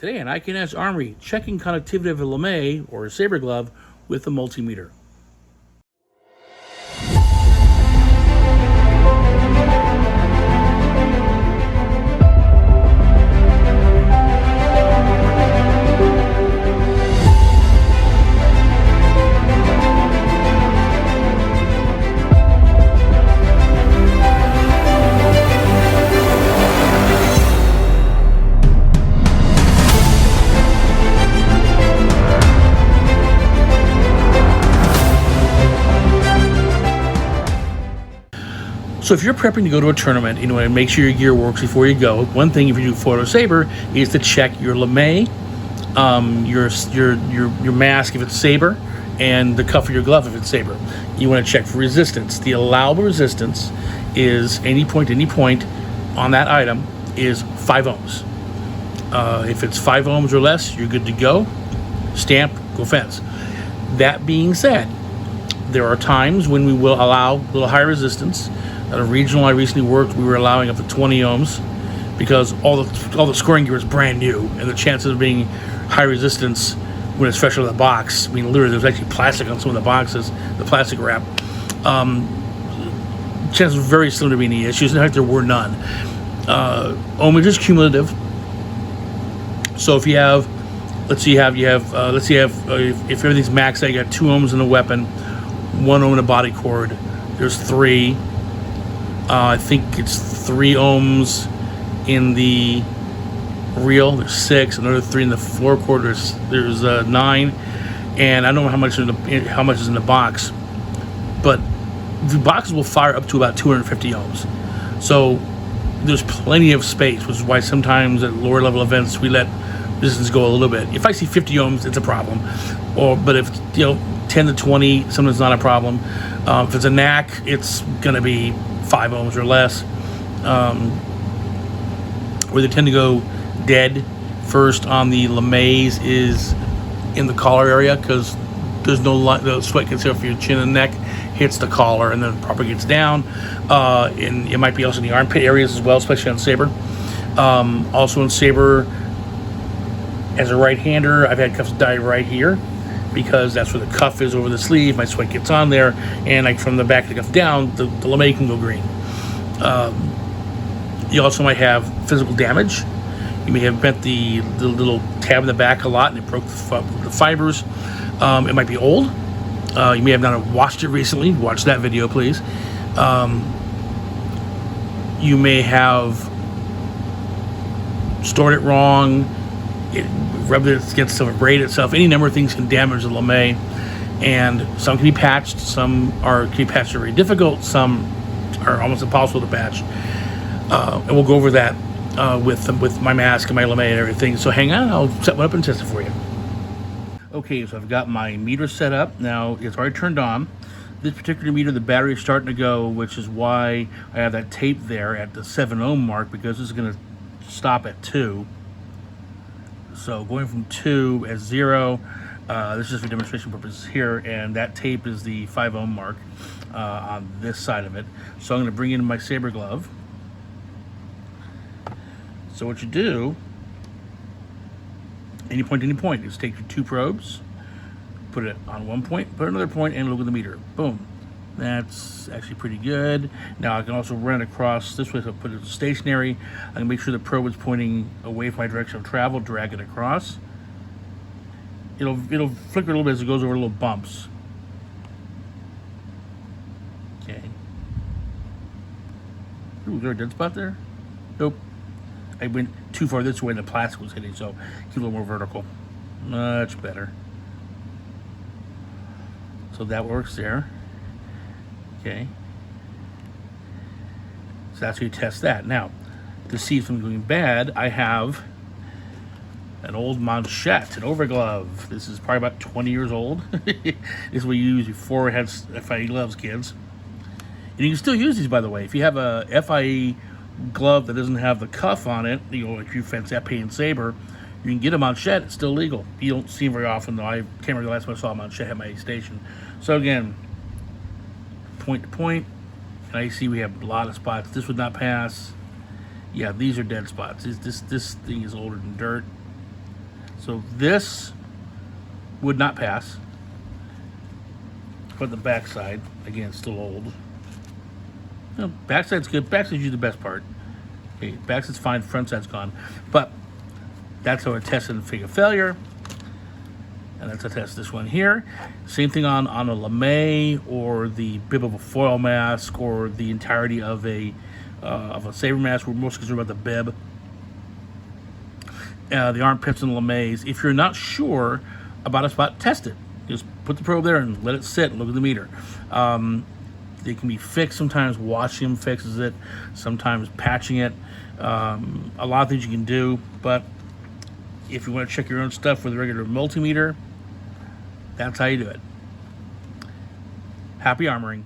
Today on Can Haz Armory, checking conductivity of a lame or a saber glove with a multimeter. So if you're prepping to go to a tournament, you want to make sure your gear works before you go. One thing if you do photo saber is to check your lame, your mask if it's saber, and the cuff of your glove if it's saber. You want to check for resistance. The allowable resistance is any point on that item is 5 ohms. If it's 5 ohms or less, you're good to go. Stamp, go fence. That being said, there are times when we will allow a little higher resistance. At a regional I recently worked, we were allowing up to 20 ohms because all the scoring gear is brand new, and the chances of being high resistance when it's fresh out of the box, I mean, literally, there's actually plastic on some of the boxes, the plastic wrap. Chances are very slim to be any issues. In fact, there were none. Ohmage is cumulative. So if you have, if everything's maxed out, you got 2 ohms in the weapon, 1 ohm in the body cord. There's 3. I think it's 3 ohms in the reel. There's 6. Another 3 in the floor cord. There's 9. And I don't know how much is in the box, but the boxes will fire up to about 250 ohms. So there's plenty of space, which is why sometimes at lower level events we let resistance go a little bit. If I see 50 ohms, it's a problem. But if 10 to 20, sometimes not a problem. If it's a knack, it's gonna be 5 ohms or less. Where they tend to go dead first on the lames is in the collar area, because there's the sweat gets off your chin and neck, hits the collar, and then propagates down. And it might be also in the armpit areas as well, especially on saber. Also in saber, as a right-hander, I've had cuffs die right here, because that's where the cuff is over the sleeve. My sweat gets on there, and from the back of the cuff down, the lame can go green. You also might have physical damage. You may have bent the little tab in the back a lot, and it broke the fibers. It might be old. You may have not washed it recently. Watch that video, please. You may have stored it wrong. It rubbed it against itself, braid itself. Any number of things can damage the lame, and some can be patched. Some can be patched very difficult. Some are almost impossible to patch. And we'll go over that with my mask and my lame and everything. So hang on, I'll set one up and test it for you. Okay, so I've got my meter set up. Now it's already turned on. This particular meter, the battery is starting to go, which is why I have that tape there at the 7 ohm mark, because this is going to stop at 2. So going from 2 at 0, this is just for demonstration purposes here, and that tape is the 5 ohm mark on this side of it. So I'm going to bring in my saber glove. So what you do, any point, is take your 2 probes, put it on one point, put another point, and look at the meter. Boom. That's actually pretty good. Now I can also run it across this way, so put it stationary. I can make sure the probe is pointing away from my direction of travel, drag it across. It'll flicker a little bit as it goes over little bumps. Okay. Ooh, is there a dead spot there? Nope. I went too far this way and the plastic was hitting, so keep a little more vertical. Much better. So that works there. Okay. So that's how you test that. Now, to see if something's going bad, I have an old manchette, an overglove. This is probably about 20 years old. This is what you use before it had FIE gloves, kids. And you can still use these, by the way. If you have a FIE glove that doesn't have the cuff on it, like you fence epee and saber, you can get a manchette. It's still legal. You don't see them very often, though. I can't remember the last time I saw a manchette at my station. So again, point to point, and I see we have a lot of spots. This would not pass. Yeah, these are dead spots. This thing is older than dirt. So this would not pass. Put the back side. Again, it's still old. No, back side's good. Back side's usually the best part. Okay, back side's fine, front side's gone. But that's how I tested and figure failure. And that's how I test this one here. Same thing on a lame or the bib of a foil mask or the entirety of a saber mask. We're most concerned about the bib. The armpits and lames. If you're not sure about a spot, test it. Just put the probe there and let it sit and look at the meter. They can be fixed. Sometimes washing them fixes it. Sometimes patching it. A lot of things you can do. But if you want to check your own stuff with a regular multimeter, that's how you do it. Happy armoring.